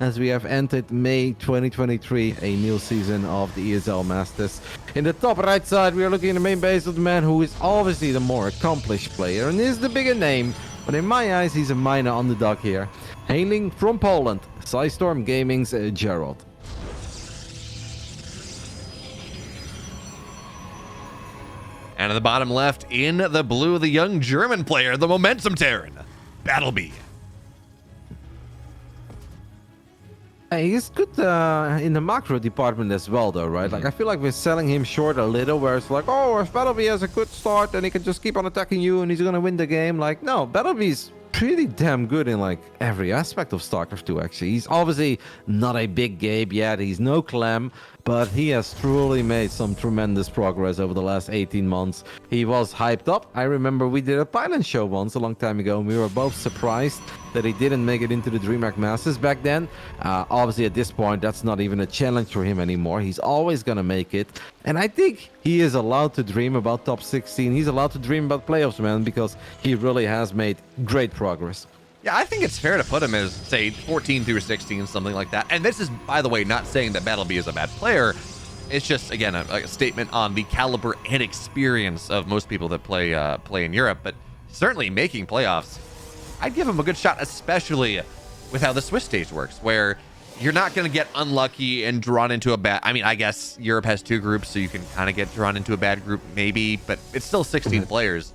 as we have entered May 2023, a new season of the ESL Masters. In the top right side, we are looking at the main base of the man who is obviously the more accomplished player and is the bigger name, but in my eyes, he's a minor underdog here. Hailing from Poland, Psystorm Gaming's Gerald. And at the bottom left, in the blue, the young German player, the Momentum Terran, Battleby. He's good in the macro department as well, though, right? Like, I feel like we're selling him short a little, where it's like, oh, if Battleby has a good start, then he can just keep on attacking you and he's gonna win the game. Like, no, Battleby's pretty damn good in, like, every aspect of StarCraft 2, actually. He's obviously not a big Gabe yet, he's no Clem, but he has truly made some tremendous progress over the last 18 months. He was hyped up. I remember we did a pilot show once a long time ago, and we were both surprised that he didn't make it into the DreamHack Masters back then. Obviously, at this point, that's not even a challenge for him anymore. He's always going to make it. And I think he is allowed to dream about top 16. He's allowed to dream about playoffs, man, because he really has made great progress. Yeah, I think it's fair to put him as, say, 14 through 16, something like that. And this is, by the way, not saying that Battleby is a bad player. It's just, again, a statement on the caliber and experience of most people that play in Europe. But certainly making playoffs, I'd give him a good shot, especially with how the Swiss stage works, where you're not going to get unlucky and drawn into a bad... I mean, I guess Europe has 2 groups, so you can kind of get drawn into a bad group, maybe. But it's still 16 players.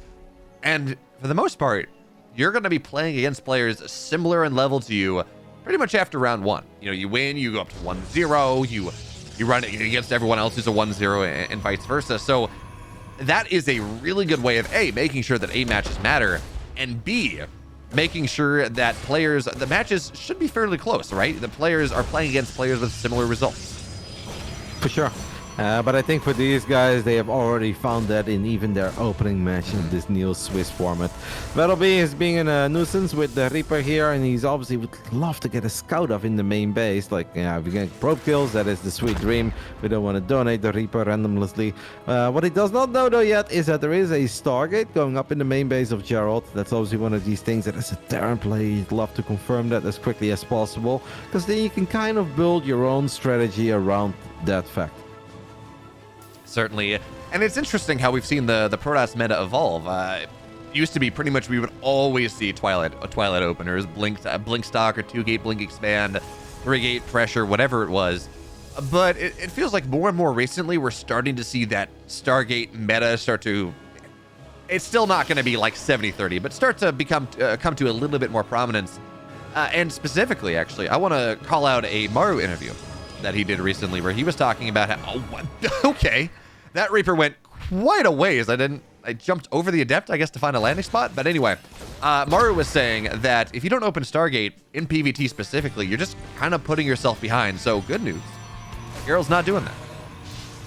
And for the most part, you're going to be playing against players similar in level to you pretty much after round 1. You know, you win, you go up to 1-0, you run against everyone else who's a 1-0 and vice versa. So that is a really good way of A, making sure that A matches matter, and B, making sure that the matches should be fairly close, right? The players are playing against players with similar results. For sure. But I think for these guys, they have already found that in even their opening match in this new Swiss format. Battleby is being a nuisance with the Reaper here, and he's obviously would love to get a scout off in the main base. Like, yeah, if we get probe kills, that is the sweet dream. We don't want to donate the Reaper randomly. What he does not know, though, yet is that there is a Stargate going up in the main base of Gerald. That's obviously one of these things that as a Terran player, you'd love to confirm that as quickly as possible, because then you can kind of build your own strategy around that fact. Certainly. And it's interesting how we've seen the Protoss meta evolve. It used to be pretty much we would always see Twilight openers, Blink Stock or 2-gate Blink Expand, 3-gate Pressure, whatever it was. But it feels like more and more recently we're starting to see that Stargate meta start to... It's still not going to be like 70-30, but start to come to a little bit more prominence. And specifically, actually, I want to call out a Maru interview that he did recently where he was talking about how, okay, that Reaper went quite a ways. I jumped over the Adept, I guess, to find a landing spot. But anyway, Maru was saying that if you don't open Stargate, in PvT specifically, you're just kind of putting yourself behind. So good news. Gerald's not doing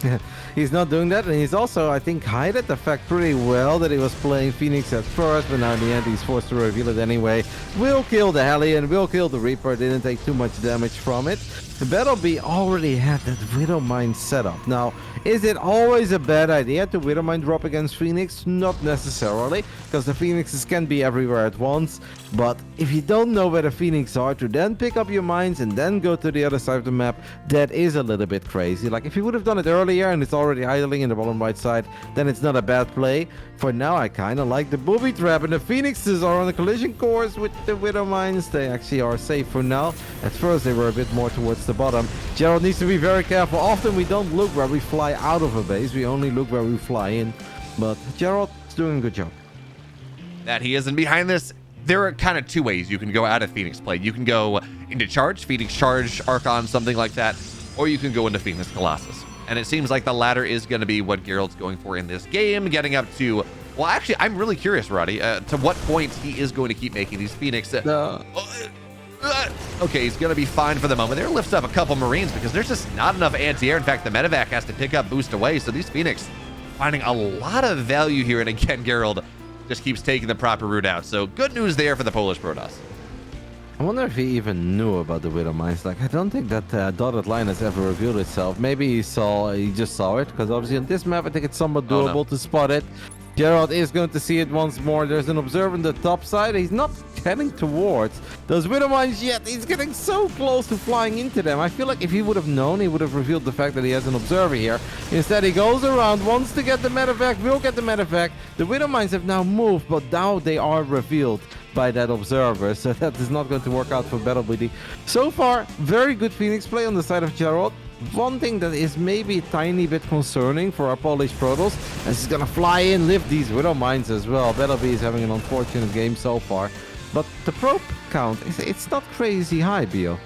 that. He's not doing that, and he's also, I think, hided the fact pretty well that he was playing Phoenix at first, but now in the end he's forced to reveal it anyway. Will kill the Hellion, will kill the Reaper, didn't take too much damage from it. The Battleby already had that Widowmine setup. Now, is it always a bad idea to Widowmine drop against Phoenix? Not necessarily, because the Phoenixes can be everywhere at once, but if you don't know where the Phoenix are, to then pick up your mines and then go to the other side of the map, that is a little bit crazy. Like, if you would have done it earlier and it's already idling in the bottom right side, then it's not a bad play. For now, I kind of like the booby trap, and the Phoenixes are on a collision course with the Widow Mines. They actually are safe for now. At first, they were a bit more towards the bottom. Gerald needs to be very careful. Often, we don't look where we fly out of a base. We only look where we fly in. But Gerald is doing a good job. That he is, and behind this, there are kind of 2 ways you can go out of Phoenix play. You can go into Charge, Phoenix Charge, Archon, something like that, or you can go into Phoenix Colossus. And it seems like the latter is going to be what Gerald's going for in this game, getting up to... Well, actually, I'm really curious, Roddy, to what point he is going to keep making these Phoenix... Okay, he's going to be fine for the moment. There lifts up a couple Marines because there's just not enough anti-air. In fact, the medevac has to pick up boost away. So these Phoenix finding a lot of value here. And again, Gerald just keeps taking the proper route out. So good news there for the Polish Protoss. I wonder if he even knew about the Widow Mines. Like, I don't think that dotted line has ever revealed itself. Maybe he just saw it, because obviously on this map, I think it's somewhat doable to spot it. Gerald is going to see it once more. There's an observer on the top side. He's not heading towards those widow mines yet. He's getting so close to flying into them. I feel like if he would have known, he would have revealed the fact that he has an observer here. Instead, he goes around, wants to get the medevac, will get the medevac. The widow mines have now moved, but now they are revealed by that observer, so that is not going to work out for BattleBuddy. So far, very good Phoenix play on the side of Gerald. One thing that is maybe a tiny bit concerning for our Polish Protoss, as he's gonna fly in, lift these widow mines as well. BattleBee is having an unfortunate game so far, but the probe count, it's not crazy high, Bio.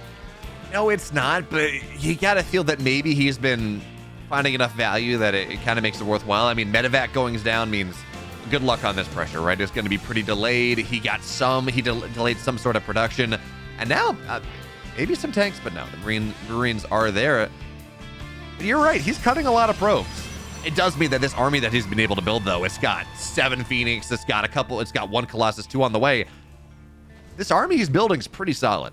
No, it's not, but you gotta feel that maybe he's been finding enough value that it kind of makes it worthwhile. I mean, medevac going down means good luck on this pressure, right? It's going to be pretty delayed. He got he delayed some sort of production, and now maybe some tanks, but no, the Marines are there. But you're right, he's cutting a lot of probes. It does mean that this army that he's been able to build, though, it's got 7 Phoenix, it's got 1 Colossus, 2 on the way. This army he's building is pretty solid.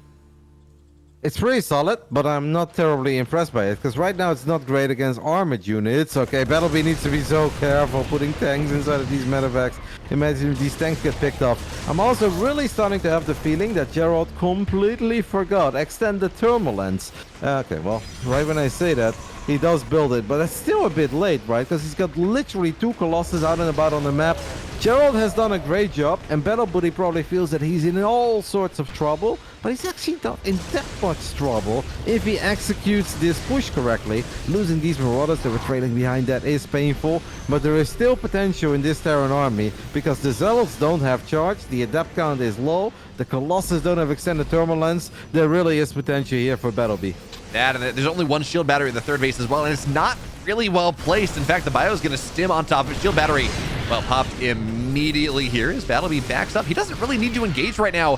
It's pretty solid, but I'm not terribly impressed by it, because right now it's not great against armored units. Okay, BattleBee needs to be so careful putting tanks inside of these medevacs. Imagine if these tanks get picked up. I'm also really starting to have the feeling that Gerald completely forgot extended thermal lens. Okay, well, right when I say that, he does build it, but it's still a bit late, right? Because he's got literally 2 Colossus out and about on the map. Gerald has done a great job, and BattleBuddy probably feels that he's in all sorts of trouble, but he's actually not in that much trouble if he executes this push correctly. Losing these Marauders that were trailing behind, that is painful, but there is still potential in this Terran army, because the Zealots don't have charge, the Adept count is low, the Colossus don't have extended thermal lens. There really is potential here for BattleBee. That, and there's only 1 shield battery in the 3rd base as well, and it's not really well placed. In fact, the bio is going to stim on top of it. Shield battery, well, popped immediately here as BattleBee backs up. He doesn't really need to engage right now.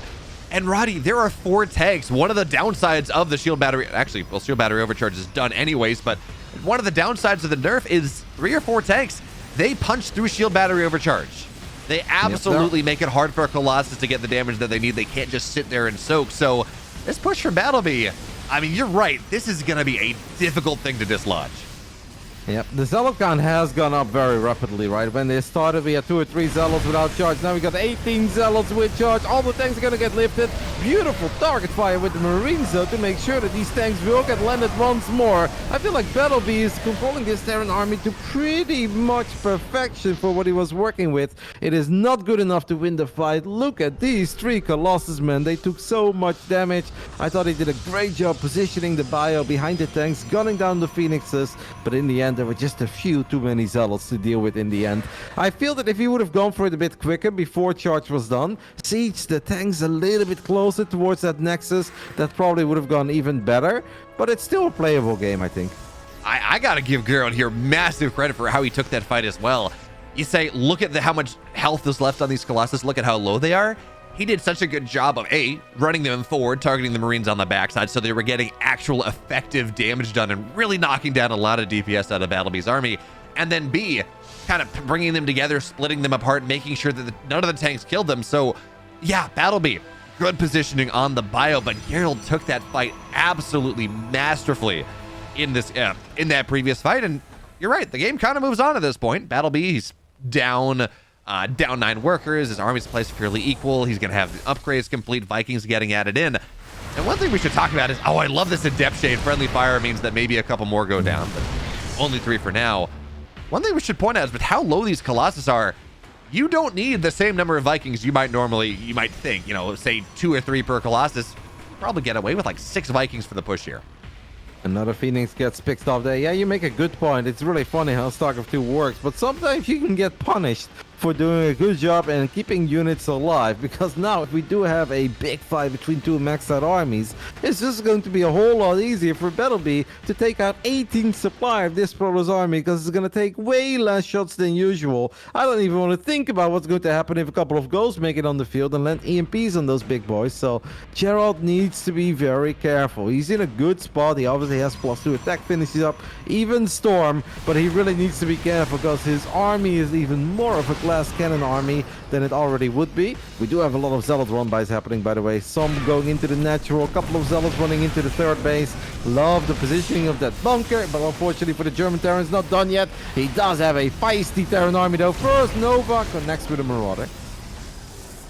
And Roddy, there are 4 tanks. One of the downsides of the shield battery, actually, well, shield battery overcharge is done anyways, but one of the downsides of the nerf is 3 or 4 tanks. They punch through shield battery overcharge. They absolutely make it hard for a Colossus to get the damage that they need. They can't just sit there and soak. So this push for BattleBee, I mean, you're right. This is going to be a difficult thing to dislodge. Yep, the Zealot count has gone up very rapidly, right? When they started, we had 2 or 3 Zealots without charge. Now we got 18 Zealots with charge. All the tanks are going to get lifted. Beautiful target fire with the Marines, though, to make sure that these tanks will get landed once more. I feel like BattleBee is controlling this Terran army to pretty much perfection for what he was working with. It is not good enough to win the fight. Look at these 3 Colossus, man. They took so much damage. I thought he did a great job positioning the bio behind the tanks, gunning down the Phoenixes, but in the end, there were just a few too many Zealots to deal with in the end. I feel that if he would have gone for it a bit quicker before charge was done, siege the tanks a little bit closer towards that Nexus, that probably would have gone even better, but it's still a playable game, I think. I gotta give Gerald here massive credit for how he took that fight as well. You say, look at how much health is left on these Colossus, look at how low they are. He did such a good job of A, running them forward, targeting the Marines on the backside, so they were getting actual effective damage done and really knocking down a lot of DPS out of BattleBee's army. And then B, kind of bringing them together, splitting them apart, making sure that none of the tanks killed them. So yeah, BattleBee, good positioning on the bio, but Gerald took that fight absolutely masterfully in that previous fight. And you're right, the game kind of moves on at this point. BattleBee, he's down 9 workers. His army's placed fairly equal. He's going to have the upgrades complete. Vikings getting added in. And one thing we should talk about is, oh, I love this Adept Shade. Friendly fire means that maybe a couple more go down, but only 3 for now. One thing we should point out is with how low these Colossus are, you don't need the same number of Vikings you might think, say 2 or 3 per Colossus. Probably get away with like 6 Vikings for the push here. Another Phoenix gets picked off there. Yeah, you make a good point. It's really funny how StarCraft 2 works, but sometimes you can get punished for doing a good job and keeping units alive, because now if we do have a big fight between 2 maxed out armies, it's just going to be a whole lot easier for BattleBee to take out 18 supply of this Protoss army, because it's going to take way less shots than usual. I don't even want to think about what's going to happen if a couple of Ghosts make it on the field and land EMPs on those big boys. So Gerald needs to be very careful. He's in a good spot. He obviously has +2 attack finishes up, even Storm, but he really needs to be careful because his army is even more of a glass cannon army than it already would be. We do have a lot of Zealot run-bys happening, by the way. Some going into the natural, a couple of Zealots running into the third base. Love the positioning of that bunker, but unfortunately for the German Terran's not done yet. He does have a feisty Terran army though. First Nova connects with a Marauder.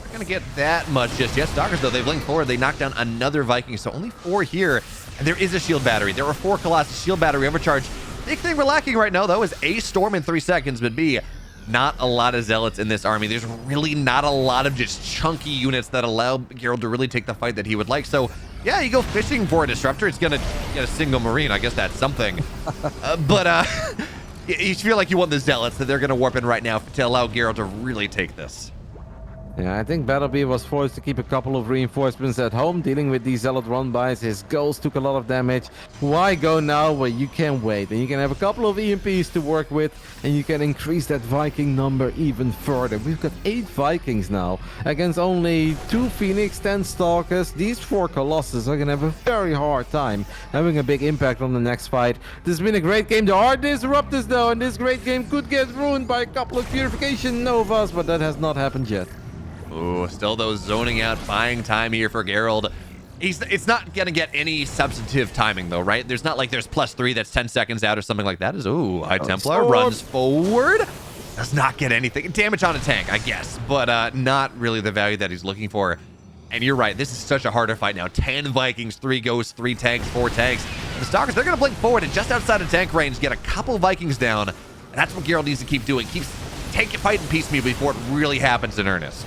Not gonna get that much just yet. Stalkers though, they've linked forward. They knocked down another Viking, so only 4 here. And there is a shield battery. There are 4 Colossus shield battery overcharge. Big thing we're lacking right now though is A, Storm in 3 seconds, but B, not a lot of Zealots in this army. There's really not a lot of just chunky units that allow Geralt to really take the fight that he would like. So yeah, you go fishing for a Disruptor, it's gonna get a single Marine. I guess that's something. But you feel like you want the Zealots that they're gonna warp in right now to allow Geralt to really take this. Yeah, I think Battlebee was forced to keep a couple of reinforcements at home, dealing with these Zealot run-bys. His Ghost took a lot of damage. Why go now where you can wait? And you can have a couple of EMPs to work with, and you can increase that Viking number even further. We've got 8 Vikings now, against only 2 Phoenix, 10 Stalkers. These 4 Colossus are going to have a very hard time having a big impact on the next fight. This has been a great game. There are Disruptors though, and this great game could get ruined by a couple of Purification Novas, but that has not happened yet. Ooh, still those zoning out, buying time here for Geralt. It's not gonna get any substantive timing though, right? There's not like there's +3 that's 10 seconds out or something like that. Ooh, High Templar runs forward. Does not get anything. Damage on a tank, I guess, but not really the value that he's looking for. And you're right, this is such a harder fight now. 10 Vikings, 3 Ghosts, 3 tanks, 4 tanks. The Stalkers, they're gonna blink forward and just outside of tank range, get a couple Vikings down. And that's what Geralt needs to keep doing. Keeps taking fighting piecemeal before it really happens in earnest.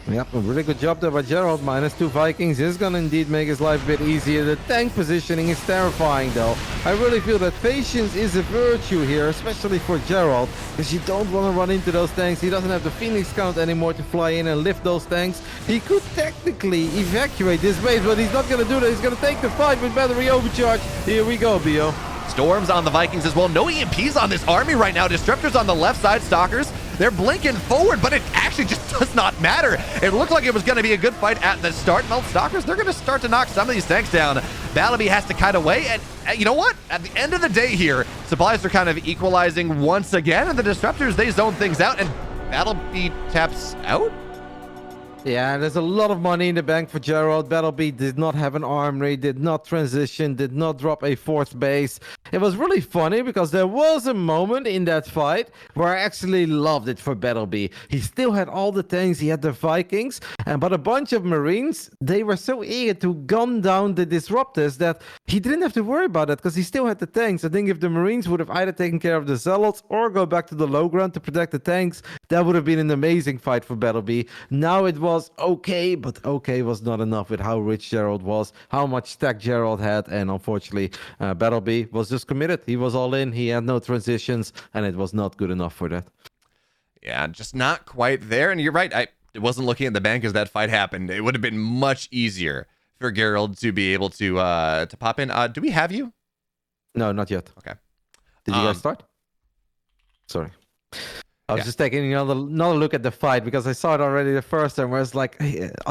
Yep, a really good job there by Geralt. -2 Vikings is gonna indeed make his life a bit easier. The tank positioning is terrifying though. I really feel that patience is a virtue here, especially for Geralt, because you don't want to run into those tanks. He doesn't have the Phoenix count anymore to fly in and lift those tanks. He could technically evacuate this base, but he's not gonna do that. He's gonna take the fight with battery overcharge. Here we go, Bio. Storms on the Vikings as well. No EMPs on this army right now. Disruptors on the left side. Stalkers, they're blinking forward, but it actually just does not matter. It looked like it was going to be a good fight at the start. Well, Stalkers, they're going to start to knock some of these tanks down. Battlebee has to kite away, and you know what? At the end of the day here, supplies are kind of equalizing once again, and the Disruptors, they zone things out, and Battlebee taps out? Yeah, there's a lot of money in the bank for Geralt. Battlebee did not have an armory, did not transition, did not drop a 4th base. It was really funny because there was a moment in that fight where I actually loved it for Battlebee. He still had all the tanks, he had the Vikings, but a bunch of Marines, they were so eager to gun down the Disruptors that he didn't have to worry about that because he still had the tanks. I think if the Marines would have either taken care of the Zealots or go back to the low ground to protect the tanks, that would have been an amazing fight for Battlebee. Now it was okay, but okay was not enough with how rich Geralt was, how much stack Geralt had, and unfortunately, Battlebee was just committed. He was all in, he had no transitions, and it was not good enough for that. Yeah, just not quite there. And you're right, I wasn't looking at the bank as that fight happened. It would have been much easier for Geralt to be able to pop in. Do we have you? No, not yet. Okay. Did you guys start? Sorry. I was just taking another look at the fight because I saw it already the first time where it's like,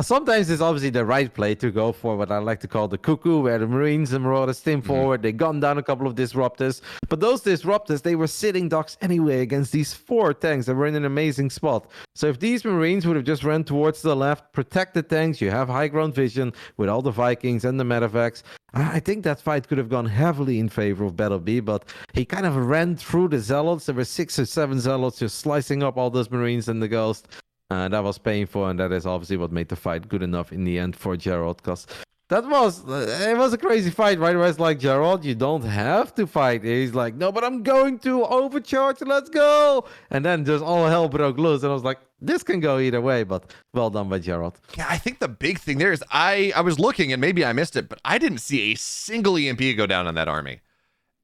sometimes it's obviously the right play to go for what I like to call the cuckoo, where the Marines and Marauders steam forward. They gunned down a couple of Disruptors, but those Disruptors, they were sitting ducks anyway against these 4 tanks that were in an amazing spot. So if these Marines would have just ran towards the left, protect the tanks, you have high ground vision with all the Vikings and the Medevacs, I think that fight could have gone heavily in favor of Battlebee, but he kind of ran through the Zealots. There were 6 or 7 Zealots just slicing up all those Marines and the Ghost. That was painful, and that is obviously what made the fight good enough in the end for Geralt, because it was a crazy fight, right? Where it's like, Geralt, you don't have to fight. He's like, no, but I'm going to overcharge, let's go! And then just all hell broke loose, and I was like, this can go either way, but well done by Geralt. Yeah, I think the big thing there is I was looking, and maybe I missed it, but I didn't see a single EMP go down on that army.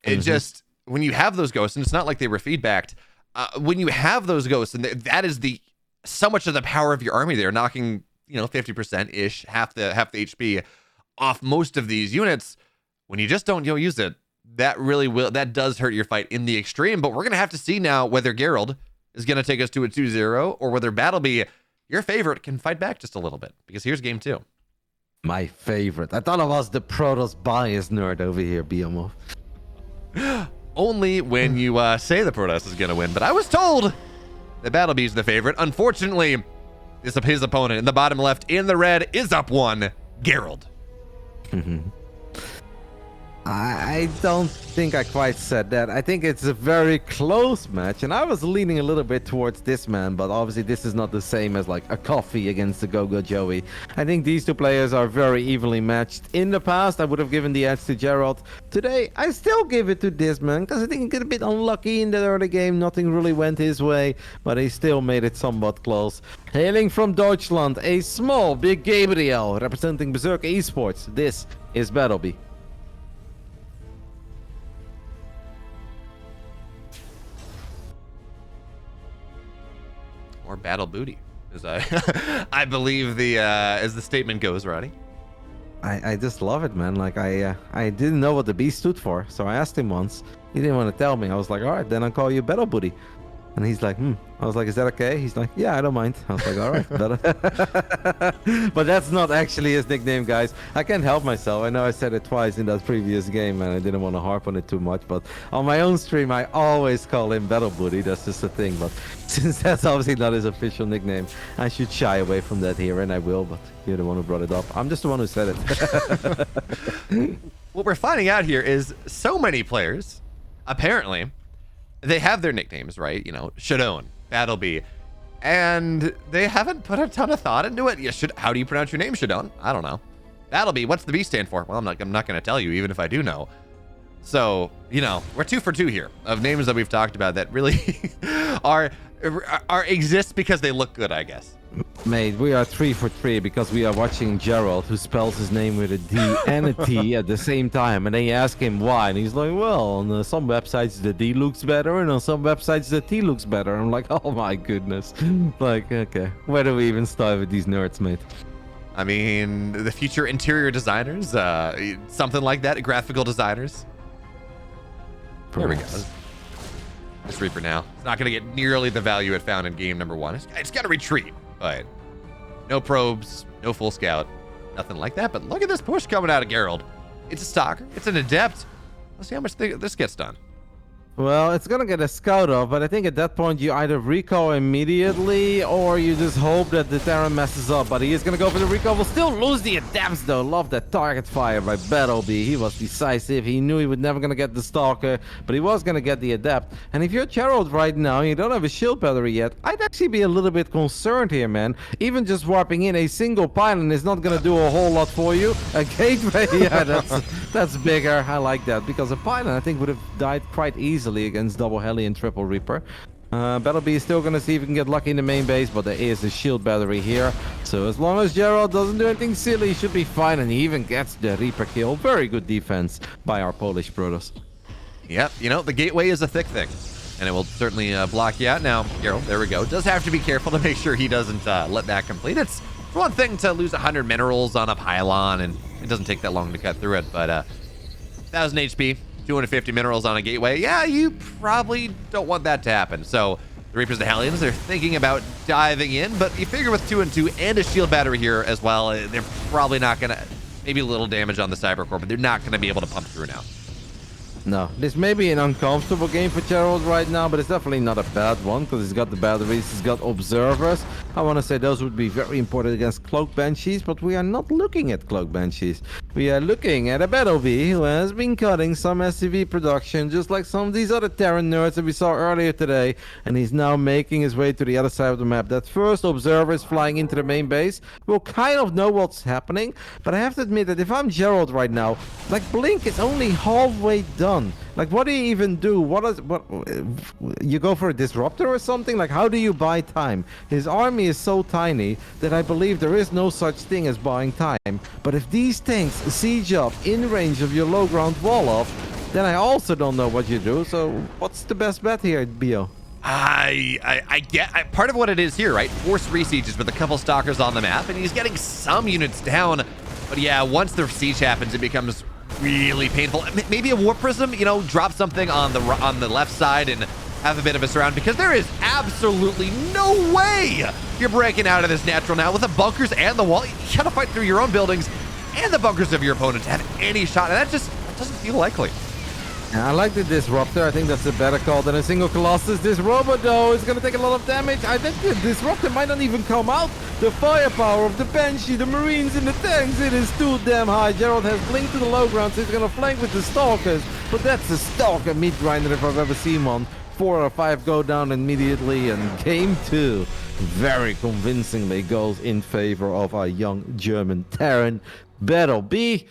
It just, when you have those Ghosts, and it's not like they were feedbacked, when you have those Ghosts, and that is so much of the power of your army, they're knocking, 50%-ish, half the HP off most of these units. When you just don't use it, that does hurt your fight in the extreme. But we're gonna have to see now whether Geralt is gonna take us to a 2-0 or whether Battlebee, your favorite, can fight back just a little bit, because here's game 2. My favorite. I thought I was the Protoss bias nerd over here, Biomov. Only when you say the Protoss is gonna win, but I was told that Battlebee's the favorite. Unfortunately, his opponent in the bottom left in the red is up 1, Gerald. I don't think I quite said that. I think it's a very close match, and I was leaning a little bit towards this man, but obviously this is not the same as like a coffee against the Go-Go Joey. I think these two players are very evenly matched. In the past, I would have given the edge to Gerald. Today, I still give it to this man, because I think he got a bit unlucky in the early game. Nothing really went his way, but he still made it somewhat close. Hailing from Deutschland, a small, big Gabriel, representing Berserk Esports. This is Battlebee. Or Battle Booty, as I believe as the statement goes, Roddy. I just love it, man. Like I didn't know what the B stood for, so I asked him once. He didn't want to tell me. I was like, all right, then I'll call you Battle Booty. And he's like, I was like, is that okay? He's like, yeah, I don't mind. I was like, all right. But that's not actually his nickname, guys. I can't help myself. I know I said it twice in that previous game, and I didn't want to harp on it too much. But on my own stream, I always call him Battle Booty. That's just a thing. But since that's obviously not his official nickname, I should shy away from that here, and I will. But you're the one who brought it up. I'm just the one who said it. What we're finding out here is so many players, apparently, they have their nicknames, right? You know, Shadone, Battlebee, and they haven't put a ton of thought into it. How do you pronounce your name, Shadone? I don't know. Battlebee, what's the B stand for? Well, I'm not going to tell you, even if I do know. So, you know, we're 2 for 2 here of names that we've talked about that really are exist because they look good, I guess. Mate, we are 3 for 3 because we are watching Gerald, who spells his name with a D and a T at the same time. And then you ask him why, and he's like, well, on some websites the D looks better, and on some websites the T looks better. I'm like, oh my goodness. Like, okay, where do we even start with these nerds, mate? I mean, the future interior designers, something like that, graphical designers. There we go. This Reaper now. It's not going to get nearly the value it found in game number 1. It's got to retreat, but no probes, no full scout, nothing like that. But look at this push coming out of Gerald. It's a stalker. It's an adept. Let's see how much this gets done. Well, it's gonna get a scout off, but I think at that point you either recall immediately or you just hope that the Terran messes up. But he is gonna go for the recall. Will still lose the adapts though. Love that target fire by Battlebee. He was decisive. He knew he was never gonna get the Stalker, but he was gonna get the adept. And if you're Gerald right now and you don't have a shield battery yet, I'd actually be a little bit concerned here, man. Even just warping in a single pylon is not gonna do a whole lot for you. A gateway, yeah, that's bigger. I like that because a pylon I think would have died quite easily against double heli and triple Reaper. Battlebee is still gonna see if he can get lucky in the main base, but there is a shield battery here, so as long as Gerald doesn't do anything silly, he should be fine, and he even gets the Reaper kill. Very good defense by our Polish brothers. Yep, you know, the gateway is a thick thing, and it will certainly block you out. Now, Gerald, there we go. Does have to be careful to make sure he doesn't let that complete. It's one thing to lose 100 minerals on a pylon, and it doesn't take that long to cut through it, but 1000 HP, 250 minerals on a gateway. Yeah, you probably don't want that to happen. So the Reapers, the Hellions, they're thinking about diving in, but you figure with 2 and 2 and a shield battery here as well, they're probably not gonna, maybe a little damage on the Cybercore, but they're not gonna be able to pump through now. No, this may be an uncomfortable game for Gerald right now, but it's definitely not a bad one because he's got the batteries, he's got observers. I want to say those would be very important against Cloak Banshees, but we are not looking at Cloak Banshees. We are looking at a Battlebee who has been cutting some SCV production, just like some of these other Terran nerds that we saw earlier today, and he's now making his way to the other side of the map. That first observer is flying into the main base. We'll kind of know what's happening, but I have to admit that if I'm Gerald right now, like Blink is only halfway done. Like, what do you even do? What you go for a disruptor or something? Like, how do you buy time? His army is so tiny that I believe there is no such thing as buying time. But if these tanks siege up in range of your low ground wall off, then I also don't know what you do. So what's the best bet here, Bio? I get part of what it is here, right? Force resieges with a couple stalkers on the map, and he's getting some units down. But yeah, once the siege happens, it becomes really painful. Maybe a Warp Prism, you know, drop something on the left side and have a bit of a surround, because there is absolutely no way you're breaking out of this natural now with the bunkers and the wall. You gotta fight through your own buildings and the bunkers of your opponent to have any shot, and that just doesn't feel likely. Yeah, I like the Disruptor. I think that's a better call than a single Colossus. This Robo, though, is going to take a lot of damage. I think the Disruptor might not even come out. The firepower of the Banshee, the Marines, and the tanks, it is too damn high. Gerald has blinked to the low ground, so he's going to flank with the Stalkers. But that's a Stalker meat grinder if I've ever seen one. 4 or 5 go down immediately, and game 2 very convincingly goes in favor of our young German Terran. Battle B.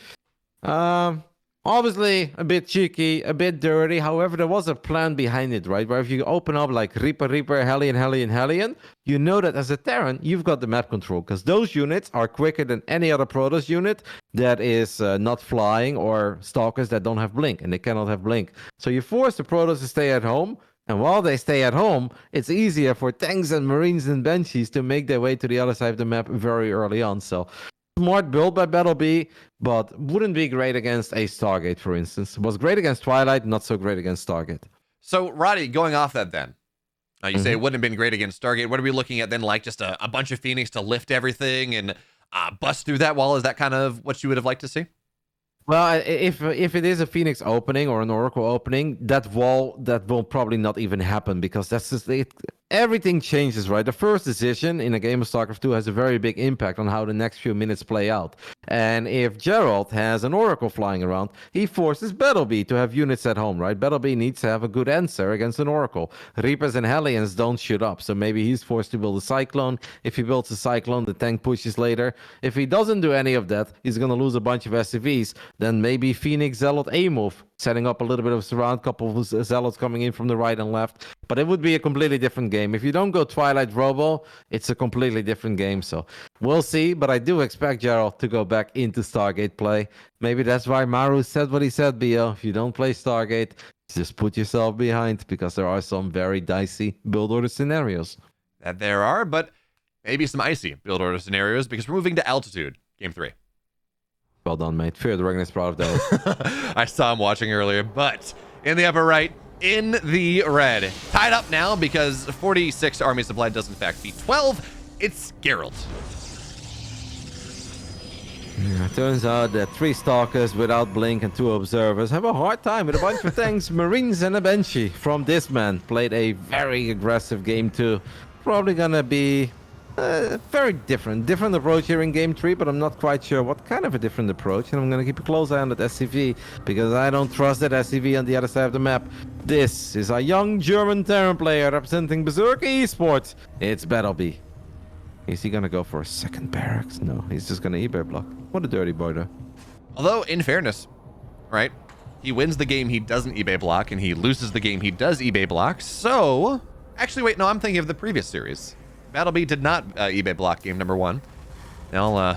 Obviously, a bit cheeky, a bit dirty. However, there was a plan behind it, right? Where if you open up like Reaper, Hellion, Hellion, you know that as a Terran, you've got the map control. Because those units are quicker than any other Protoss unit that is not flying, or Stalkers that don't have Blink, and they cannot have Blink. So you force the Protoss to stay at home. And while they stay at home, it's easier for tanks and Marines and Banshees to make their way to the other side of the map very early on. So smart build by Battle B, but wouldn't be great against a Stargate, for instance. Was great against Twilight, not so great against Stargate. So, Roddy, going off that then, you say it wouldn't have been great against Stargate. What are we looking at then? Like just a bunch of Phoenix to lift everything and bust through that wall? Is that kind of what you would have liked to see? Well, if it is a Phoenix opening or an Oracle opening, that will probably not even happen, because that's just it. Everything changes, right? The first decision in a game of StarCraft 2 has a very big impact on how the next few minutes play out. And if Gerald has an Oracle flying around, he forces Battlebee to have units at home, right? Battlebee needs to have a good answer against an Oracle. Reapers and Hellions don't shoot up, so maybe he's forced to build a Cyclone. If he builds a Cyclone, the tank pushes later. If he doesn't do any of that, he's going to lose a bunch of SCVs. Then maybe Phoenix Zealot A move, setting up a little bit of surround, couple of Zealots coming in from the right and left. But it would be a completely different game. If you don't go Twilight Robo, it's a completely different game. So we'll see. But I do expect Gerald to go back into Stargate play. Maybe that's why Maru said what he said, Bio. If you don't play Stargate, just put yourself behind, because there are some very dicey build order scenarios. That there are, but maybe some icy build order scenarios, because we're moving to Altitude, Game 3. Well done, mate. Fear the Dragon is proud of that. I saw him watching earlier, but in the upper right, in the red. Tied up now because 46 army supply does in fact beat 12. It's Gerald. Yeah, turns out that 3 Stalkers without Blink and 2 Observers have a hard time with a bunch of tanks, Marines, and a Banshee from this man. Played a very aggressive game 2. Probably gonna be very different approach here in game 3, but I'm not quite sure what kind of a different approach, and I'm going to keep a close eye on that SCV, because I don't trust that SCV on the other side of the map. This is a young German Terran player representing Berserker Esports. It's Battlebee. Is he going to go for a second barracks? No, he's just going to eBay block. What a dirty boy, though. Although, in fairness, right, he wins the game he doesn't eBay block, and he loses the game he does eBay block, so... Actually, wait, no, I'm thinking of the previous series. Battlebee did not eBay block game number 1. Now,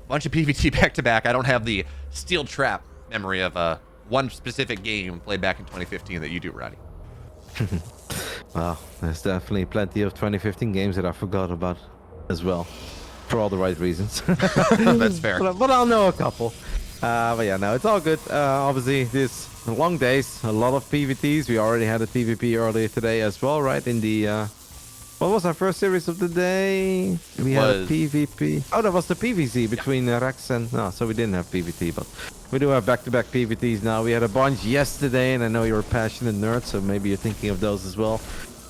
bunch of PvT back-to-back. I don't have the Steel Trap memory of one specific game played back in 2015 that you do, Roddy. Well, there's definitely plenty of 2015 games that I forgot about as well, for all the right reasons. That's fair. But I'll know a couple. But yeah, no, it's all good. Obviously, this long days, a lot of PvTs. We already had a PvP earlier today as well, right? In the... What was our first series of the day? We had a PvP. Oh, that was the PvZ between Rex and... No, so we didn't have PvT, but we do have back-to-back PvTs now. We had a bunch yesterday, and I know you're a passionate nerd, so maybe you're thinking of those as well.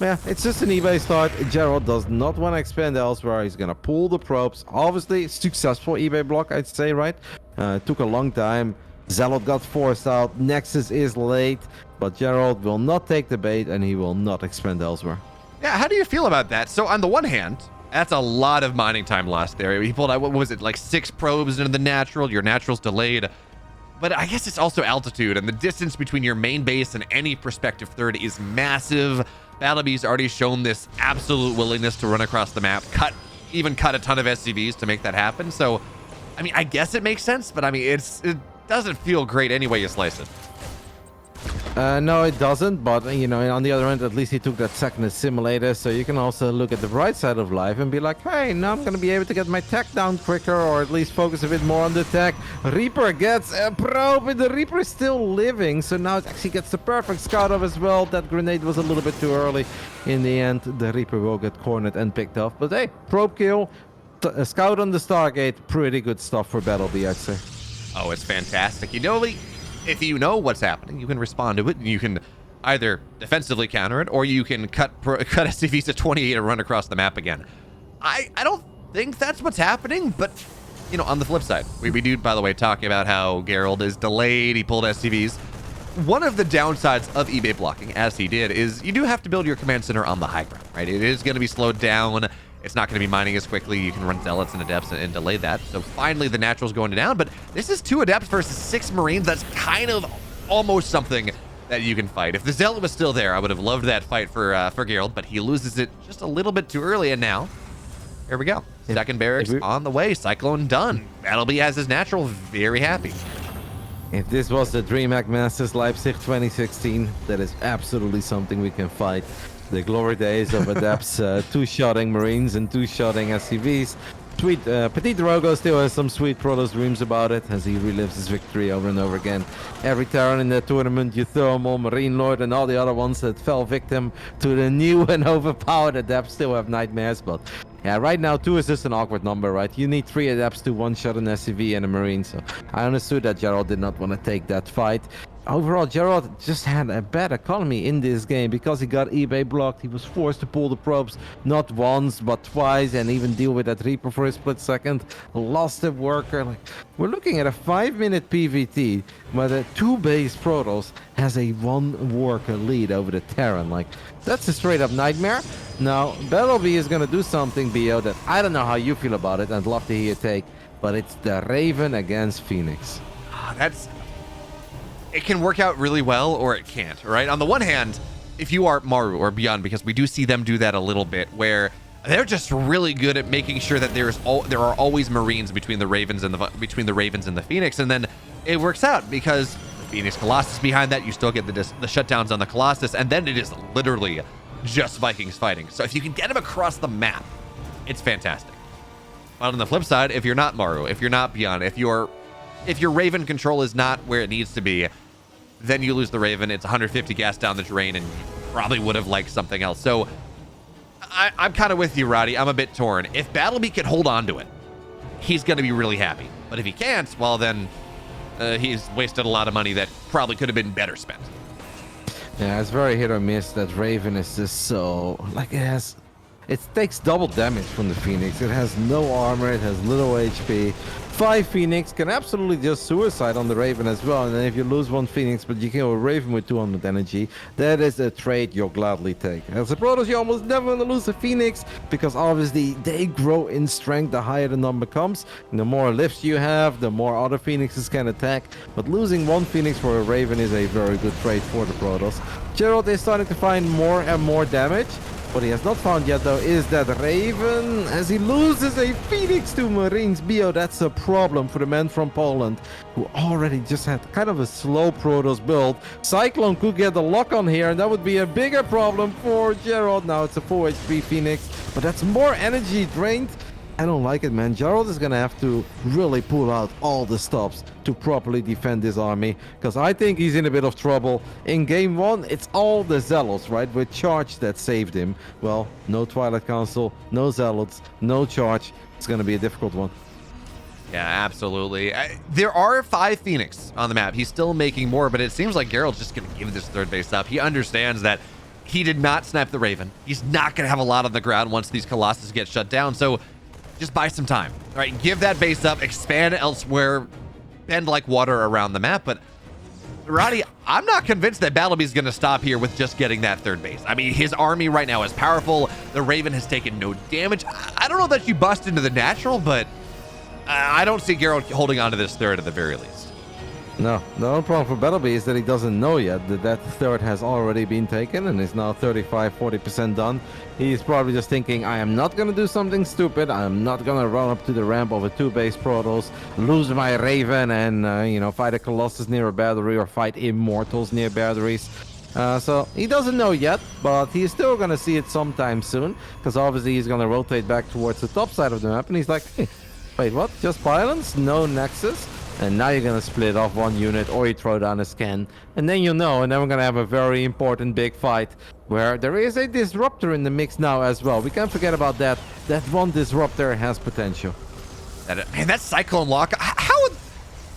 Yeah, it's just an eBay start. Gerald does not want to expand elsewhere. He's going to pull the probes. Obviously, successful eBay block, I'd say, right? Took a long time. Zealot got forced out. Nexus is late, but Gerald will not take the bait, and he will not expand elsewhere. Yeah, how do you feel about that? So on the one hand, that's a lot of mining time lost there. He pulled out, what was it, like 6 probes into the natural. Your natural's delayed. But I guess it's also altitude, and the distance between your main base and any prospective third is massive. Battlebee's already shown this absolute willingness to run across the map, even cut a ton of SCVs to make that happen. So, I mean, I guess it makes sense, but I mean, it doesn't feel great any way you slice it. No, it doesn't, but you know, on the other end, at least he took that second assimilator, so you can also look at the bright side of life and be like, hey, now I'm gonna be able to get my tech down quicker, or at least focus a bit more on the tech. Reaper gets a probe, and the Reaper is still living, so now it actually gets the perfect scout off as well. That grenade was a little bit too early. In the end, the Reaper will get cornered and picked off, but hey, probe kill, a scout on the Stargate, pretty good stuff for Battlebee, I'd say. Oh, it's fantastic. You know, if you know what's happening, you can respond to it, and you can either defensively counter it, or you can cut SCVs to 28 and run across the map again. I don't think that's what's happening, but you know, on the flip side, we do, by the way, talking about how Geralt is delayed, he pulled SCVs. One of the downsides of eBay blocking, as he did, is you do have to build your command center on the high ground, right? It is going to be slowed down. It's not going to be mining as quickly. You can run Zealots and Adepts and delay that. So finally, the Natural's going down, but this is 2 Adepts versus 6 Marines. That's kind of almost something that you can fight. If the Zealot was still there, I would have loved that fight for Geralt, but he loses it just a little bit too early, and now, here we go. Second barracks on the way. Cyclone done. Battleby has his Natural. Very happy. If this was the DreamHack Masters Leipzig 2016, that is absolutely something we can fight. The glory days of Adepts, 2-shotting Marines and 2-shotting SCVs. Sweet, Petit Drogo still has some sweet Protoss dreams about it as he relives his victory over and over again. Every Terran in the tournament, you throw them all, Marine Lord and all the other ones that fell victim to the new and overpowered Adepts still have nightmares, but yeah, right now 2 is just an awkward number, right? You need 3 Adepts to one-shot an SCV and a Marine, so I understood that Geralt did not want to take that fight. Overall, Geralt just had a bad economy in this game because he got eBay blocked. He was forced to pull the probes not once but twice and even deal with that Reaper for a split second. Lost a worker. Like, we're looking at a 5-minute PvT where the 2 base Protoss has a 1 worker lead over the Terran. Like, that's a straight up nightmare. Now, Battleby is going to do something, Bio, that I don't know how you feel about it. I'd love to hear your take, but it's the Raven against Phoenix. It can work out really well, or it can't, right? On the one hand, if you are Maru or Beyond, because we do see them do that a little bit, where they're just really good at making sure that there are always Marines between the Ravens and the Phoenix, and then it works out because the Phoenix Colossus behind that, you still get the shutdowns on the Colossus, and then it is literally just Vikings fighting. So if you can get them across the map, it's fantastic. But on the flip side, if you're not Maru, if you're not Beyond, if your Raven control is not where it needs to be, then you lose the Raven. It's 150 gas down the drain, and you probably would have liked something else. So I'm kind of with you, Roddy. I'm a bit torn. If Battleby can hold on to it, he's going to be really happy. But if he can't, well, then he's wasted a lot of money that probably could have been better spent. Yeah, it's very hit or miss. That Raven is just so... like, it takes double damage from the Phoenix. It has no armor, it has little HP. 5 Phoenix can absolutely just suicide on the Raven as well. And then if you lose 1 Phoenix, but you kill a Raven with 200 energy, that is a trade you'll gladly take. As a Protoss, you almost never want to lose a Phoenix, because obviously they grow in strength the higher the number comes. And the more lifts you have, the more other Phoenixes can attack. But losing 1 Phoenix for a Raven is a very good trade for the Protoss. Geralt is starting to find more and more damage. What he has not found yet, though, is that Raven, as he loses a Phoenix to Marines. Bio, that's a problem for the men from Poland, who already just had kind of a slow Protoss build. Cyclone could get the lock on here, and that would be a bigger problem for Geralt. Now it's a 4 HP Phoenix, but that's more energy drained. I don't like it, man. Geralt is gonna have to really pull out all the stops to properly defend his army, because I think he's in a bit of trouble. In game 1, it's all the Zealots, right, with Charge that saved him. Well, no Twilight Council, no Zealots, no Charge. It's gonna be a difficult one. Yeah, absolutely. There are 5 Phoenix on the map. He's still making more, but it seems like Geralt's just gonna give this 3rd base up. He understands that he did not snipe the Raven. He's not gonna have a lot on the ground once these Colossus get shut down, so just buy some time. All right, give that base up, expand elsewhere, bend like water around the map. But Roddy, I'm not convinced that Battleby's going to stop here with just getting that 3rd base. I mean, his army right now is powerful. The Raven has taken no damage. I don't know that you bust into the Natural, but I don't see Geralt holding on to this 3rd at the very least. No, the only problem for Battleby is that he doesn't know yet that 3rd has already been taken and is now 35-40% done. He's probably just thinking, I am not going to do something stupid. I am not going to run up to the ramp of a 2-base Protoss, lose my Raven, and fight a Colossus near a battery or fight Immortals near batteries. So he doesn't know yet, but he's still going to see it sometime soon, because obviously he's going to rotate back towards the top side of the map, and he's like, hey, wait, what? Just Pylons? No Nexus? And now you're going to split off 1 unit, or you throw down a scan. And then and then we're going to have a very important big fight where there is a Disruptor in the mix now as well. We can't forget about that. That 1 Disruptor has potential. Man, that Cyclone lock,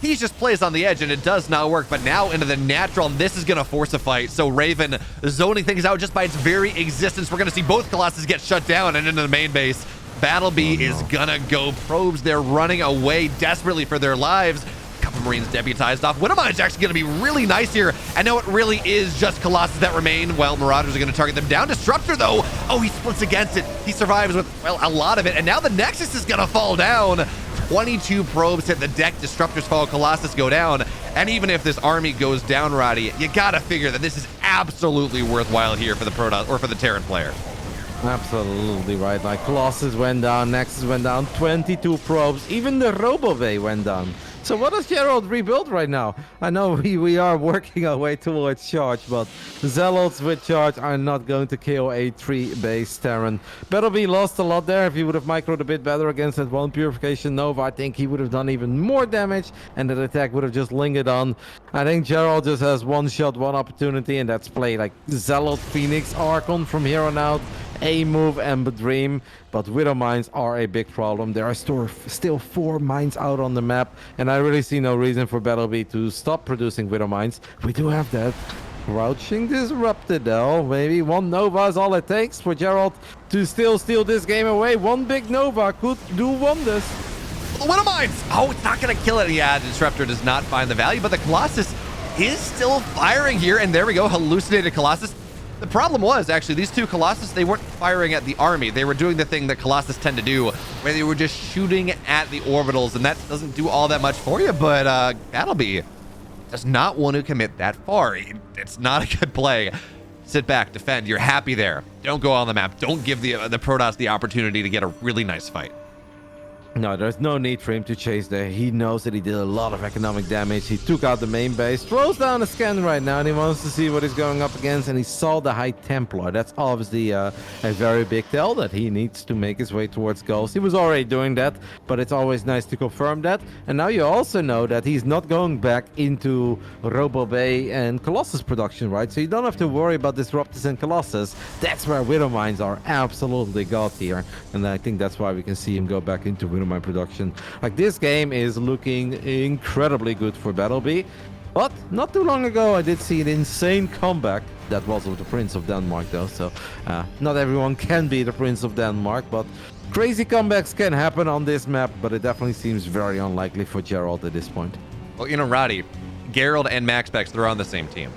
he just plays on the edge and it does not work. But now into the natural, and this is going to force a fight. So Raven zoning things out just by its very existence. We're going to see both Colossus get shut down and into the main base. Battlebee is going to go probes. They're running away desperately for their lives. Couple Marines deputized off. Widowmine's actually going to be really nice here. And now it really is just Colossus that remain. Well, Marauders are going to target them down. Disruptor, though. Oh, he splits against it. He survives with, well, a lot of it. And now the Nexus is going to fall down. 22 probes hit the deck. Disruptors fall. Colossus go down. And even if this army goes down, Roddy, you got to figure that this is absolutely worthwhile here for the Protoss or for the Terran player. Absolutely right. Like Colossus went down, Nexus went down, 22 probes, even the RoboVay went down. So what does Gerald rebuild right now? I know we are working our way towards charge, but Zealots with charge are not going to kill a 3-base Terran. Battlebee lost a lot there. If he would have microed a bit better against that one Purification Nova, I think he would have done even more damage, and that attack would have just lingered on. I think Gerald just has one shot, one opportunity, and that's play like Zealot, Phoenix, Archon from here on out. A-move, Ember Dream, but Widow Mines are a big problem. There are still 4 mines out on the map, and I really see no reason for Battlebee to stop producing Widow Mines. We do have that. Crouching Disrupted though. Maybe 1 Nova is all it takes for Gerald to still steal this game away. 1 big Nova could do wonders. The Widow Mines! Oh, it's not going to kill it. Yeah, the Disruptor does not find the value, but the Colossus is still firing here, and there we go. Hallucinated Colossus. The problem was, actually, these 2 Colossus, they weren't firing at the army. They were doing the thing that Colossus tend to do, where they were just shooting at the orbitals, and that doesn't do all that much for you, but Battlebee does not want to commit that far. It's not a good play. Sit back, defend. You're happy there. Don't go on the map. Don't give the Protoss the opportunity to get a really nice fight. No, there's no need for him to chase there. He knows that he did a lot of economic damage. He took out the main base, throws down a scan right now, and he wants to see what he's going up against, and he saw the High Templar. That's obviously a very big tell that he needs to make his way towards goals. He was already doing that, but it's always nice to confirm that. And now you also know that he's not going back into RoboVay and Colossus production, right? So you don't have to worry about Disruptors and Colossus. That's where Widow Mines are absolutely god tier, and I think that's why we can see him go back into Widow Mine production. Like, this game is looking incredibly good for Battlebee, but not too long ago I did see an insane comeback. That was of the Prince of Denmark though, so not everyone can be the Prince of Denmark, but crazy comebacks can happen on this map, but it definitely seems very unlikely for Gerald at this point. Well, you know, Roddy, Gerald and MaxPex, they're on the same team.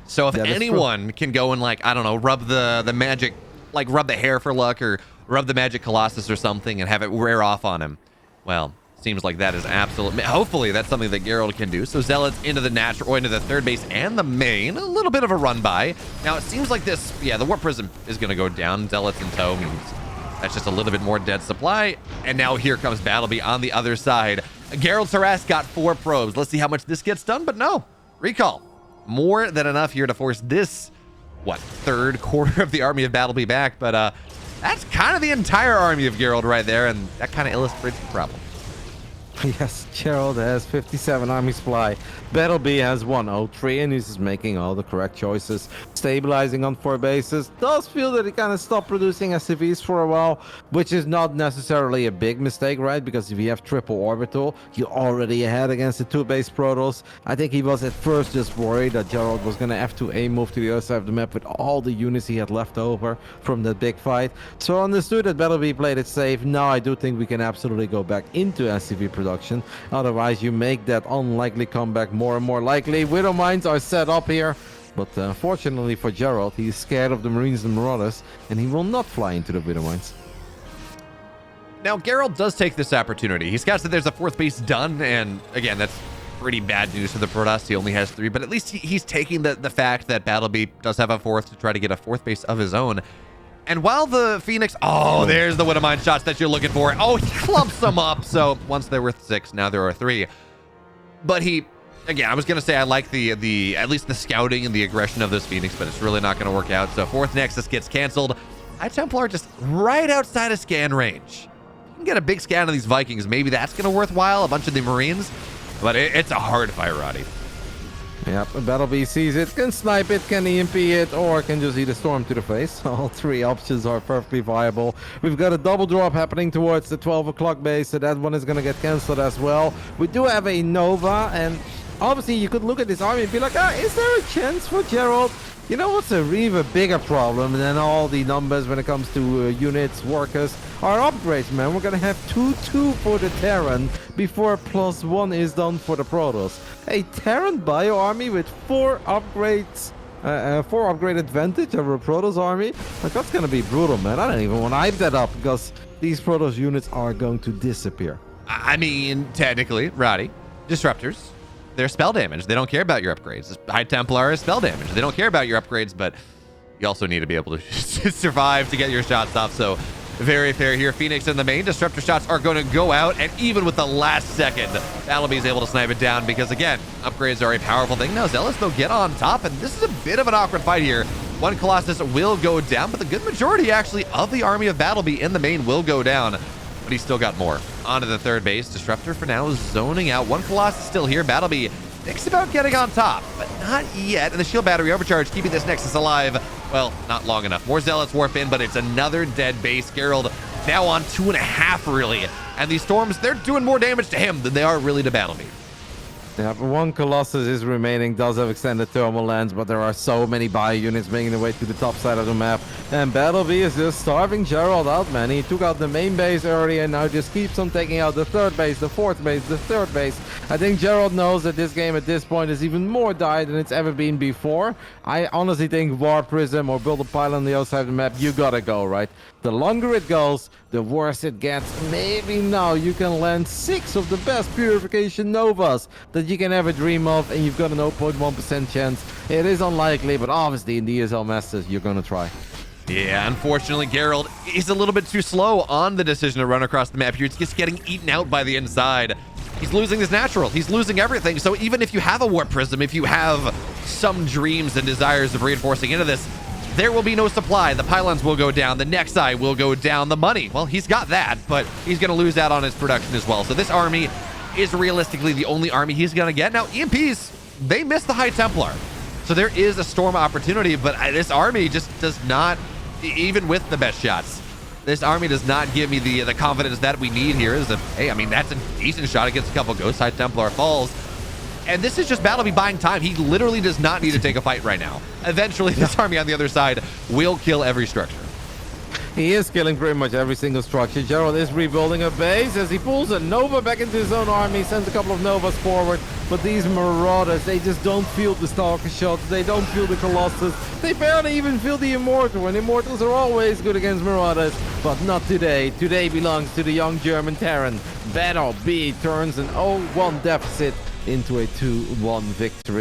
So if anyone can go and, like, I don't know, rub the magic, like rub the hair for luck or rub the magic Colossus or something and have it wear off on him, well, seems like that is absolutely, hopefully that's something that Gerald can do. So Zealots into the natural, or into the 3rd base and the main, a little bit of a run by. Now it seems like this, yeah, the Warp Prism is going to go down. Zealots in tow means that's just a little bit more dead supply. And now here comes Battlebee on the other side. Gerald's harass got 4 probes. Let's see how much this gets done, but no, recall. More than enough here to force this, what, 3rd quarter of the army of Battlebee back, but that's kind of the entire army of Gerald right there, and that kind of illustrates the problem. Yes, Gerald has 57 army supply. Battlebee has 103, and he's just making all the correct choices. Stabilizing on 4 bases. Does feel that he kind of stopped producing SCVs for a while, which is not necessarily a big mistake, right? Because if you have triple orbital, you're already ahead against the 2-base Protoss. I think he was at first just worried that Gerald was going to have to move to the other side of the map with all the units he had left over from that big fight. So understood that Battlebee played it safe. Now I do think we can absolutely go back into SCV production. Otherwise, you make that unlikely comeback more and more likely. Widow Mines are set up here, but fortunately for Gerald, he's scared of the Marines and Marauders, and he will not fly into the Widow Mines. Now, Gerald does take this opportunity. He scouts that there's a 4th base done, and again, that's pretty bad news for the Protoss. He only has 3, but at least he's taking the fact that Battlebee does have a 4th to try to get a 4th base of his own. And while the Phoenix, oh, there's the Widow Mine shots that you're looking for. Oh, he clumps them up. So once there were 6, now there are 3. But he, again, I was going to say I like the at least the scouting and the aggression of this Phoenix, but it's really not going to work out. So 4th Nexus gets canceled. High Templar just right outside of scan range. You can get a big scan of these Vikings. Maybe that's going to worthwhile, a bunch of the Marines. But it's a hard fight, Roddy. Yep, Battlebee sees it, can snipe it, can EMP it, or can just eat a storm to the face. All three options are perfectly viable. We've got a double drop happening towards the 12 o'clock base, so that one is going to get cancelled as well. We do have a Nova, and obviously you could look at this army and be like, is there a chance for Gerald? You know what's a even bigger problem than all the numbers when it comes to units, workers, are upgrades, man. We're gonna have 2-2 for the Terran before +1 is done for the Protoss. A Terran bio army with 4 upgrades, 4 upgrade advantage over a Protoss army. Like, that's gonna be brutal, man. I don't even want to hype that up because these Protoss units are going to disappear. I mean, technically, Roddy, disruptors, they're spell damage. They don't care about your upgrades. High Templar is spell damage. They don't care about your upgrades, but you also need to be able to survive to get your shots off. So very fair here. Phoenix in the main. Disruptor shots are going to go out, and even with the last second, Battlebee is able to snipe it down because, again, upgrades are a powerful thing. Now, Zealous, though, get on top, and this is a bit of an awkward fight here. One Colossus will go down, but the good majority, actually, of the army of Battlebee in the main will go down. But he's still got more. Onto the third base. Disruptor for now is zoning out. One Colossus still here. Battlebee thinks about getting on top, but not yet. And the shield battery overcharge, keeping this Nexus alive. Well, not long enough. More Zealots warp in, but it's another dead base. Gerald now on 2.5, really. And these storms, they're doing more damage to him than they are really to Battlebee. Yeah, one Colossus is remaining, does have extended thermal lens, but there are so many bio units making their way to the top side of the map. And Battlebee is just starving Gerald out, man. He took out the main base early and now just keeps on taking out the third base, the fourth base, the third base. I think Gerald knows that this game at this point is even more dire than it's ever been before. I honestly think War Prism or build a pylon on the other side of the map, you gotta go, right? The longer it goes, the worse it gets. Maybe now you can land 6 of the best Purification Novas that you can ever dream of, and you've got a 0.1% chance. It is unlikely, but obviously in the ESL Masters, you're gonna try. Yeah, unfortunately, Gerald is a little bit too slow on the decision to run across the map here. It's just getting eaten out by the inside. He's losing his natural. He's losing everything. So even if you have a Warp Prism, if you have some dreams and desires of reinforcing into this, there will be no supply. The pylons will go down. The Nexi will go down. The money, well, he's got that, but he's going to lose out on his production as well. So this army is realistically the only army he's going to get. Now, EMPs, they miss the High Templar. So there is a storm opportunity, but this army just does not, even with the best shots, this army does not give me the confidence that we need here. Is that, hey, I mean, that's a decent shot against a couple ghosts. High Templar falls. And this is just Battlebee buying time. He literally does not need to take a fight right now. Eventually, this army on the other side will kill every structure. He is killing pretty much every single structure. Gerald is rebuilding a base as he pulls a Nova back into his own army, sends a couple of Novas forward. But these Marauders, they just don't feel the Stalker shots. They don't feel the Colossus. They barely even feel the Immortal. And Immortals are always good against Marauders, but not today. Today belongs to the young German Terran. Battlebee turns an 0-1 deficit into a 2-1 victory.